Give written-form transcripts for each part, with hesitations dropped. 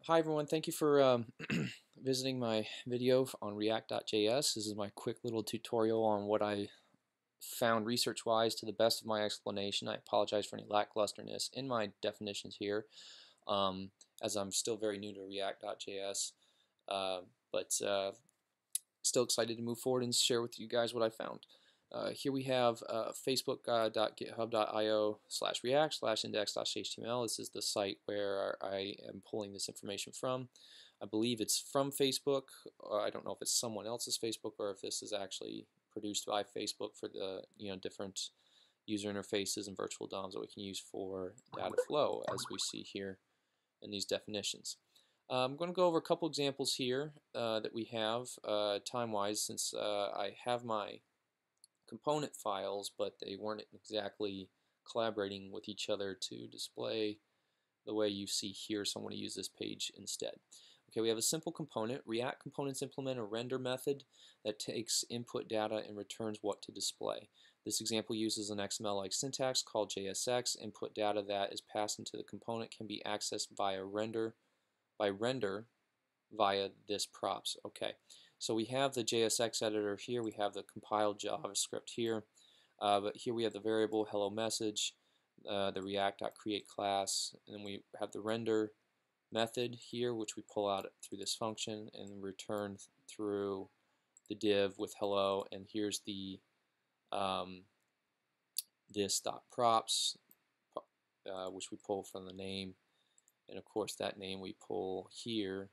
Hi everyone, thank you for visiting my video on React.js. This is my quick little tutorial on what I found research-wise to the best of my explanation. I apologize for any lacklusterness in my definitions here, as I'm still very new to React.js, uh, but still excited to move forward and share with you guys what I found. Here we have facebook.github.io/react/index.html. This is the site where I am pulling this information from. I believe it's from Facebook. I don't know if it's someone else's Facebook or if this is actually produced by Facebook for the different user interfaces and virtual DOMs that we can use for data flow, as we see here in these definitions. I'm going to go over a couple examples here that we have time-wise, since I have my component files, but they weren't exactly collaborating with each other to display the way you see here, so I'm going to use this page instead. Okay, we have a simple component. React components implement a render method that takes input data and returns what to display. This example uses an XML-like syntax called JSX. Input data that is passed into the component can be accessed via render via this props. Okay, so we have the JSX editor here, we have the compiled JavaScript here, but here we have the variable hello message, the react.create class, and then we have the render method here, which we pull out through this function and return through the div with hello, and here's the this.props, which we pull from the name, and of course that name we pull here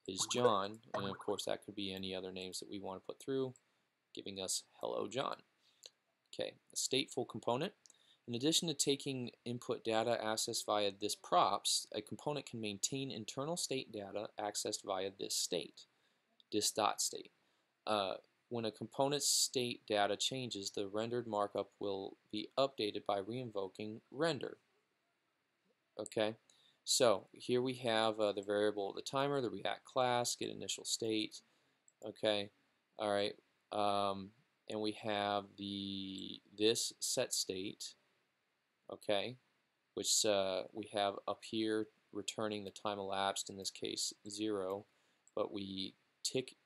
is John, and of course that could be any other names that we want to put through, giving us hello John. Okay, a stateful component. In addition to taking input data accessed via this props, a component can maintain internal state data accessed via this state, this.state. When a component's state data changes, the rendered markup will be updated by reinvoking render. Okay, so here we have the variable, the timer, the React class, get initial state. Okay, all right, and we have this set state. Okay, which we have up here returning the time elapsed, in this case 0, but we tick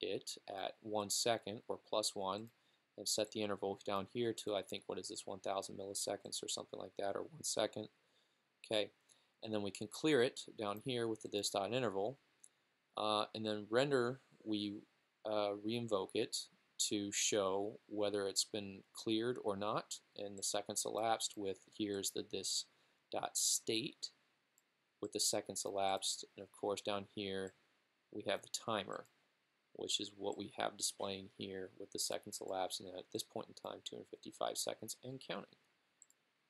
it at 1 second or +1 and set the interval down here to, I think, what is this, 1000 milliseconds or something like that, or 1 second. Okay, and then we can clear it down here with the this.interval, and then render, we reinvoke it to show whether it's been cleared or not, and the seconds elapsed with, here's the this.state with the seconds elapsed, and of course down here we have the timer, which is what we have displaying here with the seconds elapsed, and at this point in time 255 seconds and counting.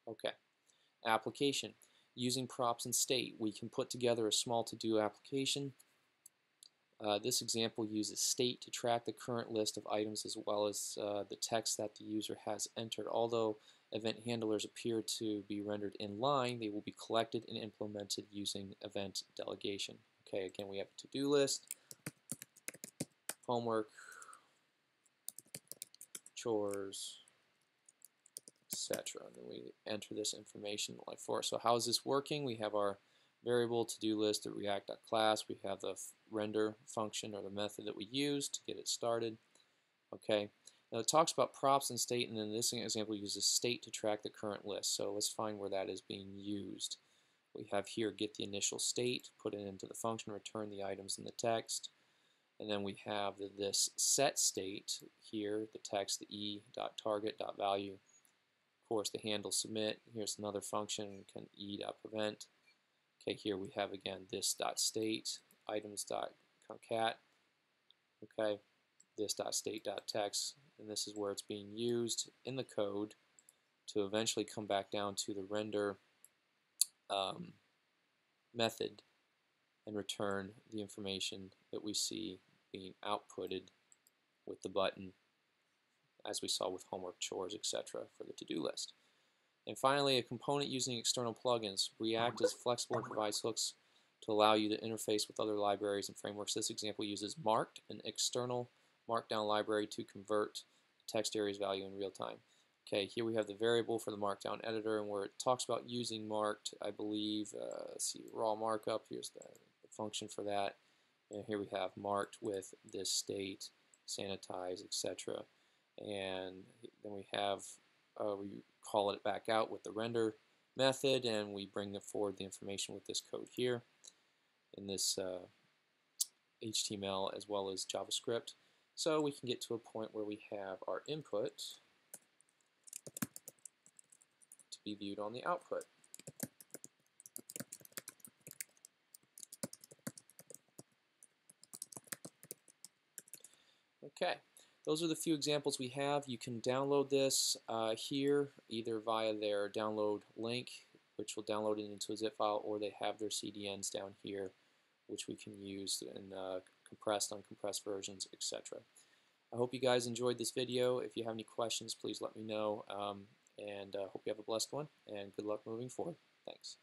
Okay, application. Using props and state, we can put together a small to-do application. This example uses state to track the current list of items as well as the text that the user has entered. Although event handlers appear to be rendered in line, they will be collected and implemented using event delegation. Okay, again we have a to-do list, homework, chores, etc. And then we enter this information like for. So how is this working? We have our variable to-do list at react.class. We have the render function or the method that we use to get it started. Okay. Now it talks about props and state, and then this example uses state to track the current list. So let's find where that is being used. We have here get the initial state, put it into the function, return the items in the text. And then we have this set state here, the text, the e.target.value. Of course, the handle submit. Here's another function, can e.prevent. Okay, here we have again this.state, items.concat. Okay, this.state.text, and this is where it's being used in the code to eventually come back down to the render method and return the information that we see being outputted with the button, as we saw with homework, chores, etc. for the to-do list. And finally, a component using external plugins. React is flexible and provides hooks to allow you to interface with other libraries and frameworks. This example uses Marked, an external markdown library, to convert text area's value in real time. Okay, here we have the variable for the markdown editor, and where it talks about using marked, I believe, let's see, raw markup, here's the function for that. And here we have marked with this state, sanitize, etc. And then we have we call it back out with the render method, and we bring forward the information with this code here in this HTML as well as JavaScript. So we can get to a point where we have our input to be viewed on the output. Okay, those are the few examples we have. You can download this here either via their download link, which will download it into a zip file, or they have their CDNs down here, which we can use in compressed, uncompressed versions, etc. I hope you guys enjoyed this video. If you have any questions, please let me know, and hope you have a blessed one, and good luck moving forward. Thanks.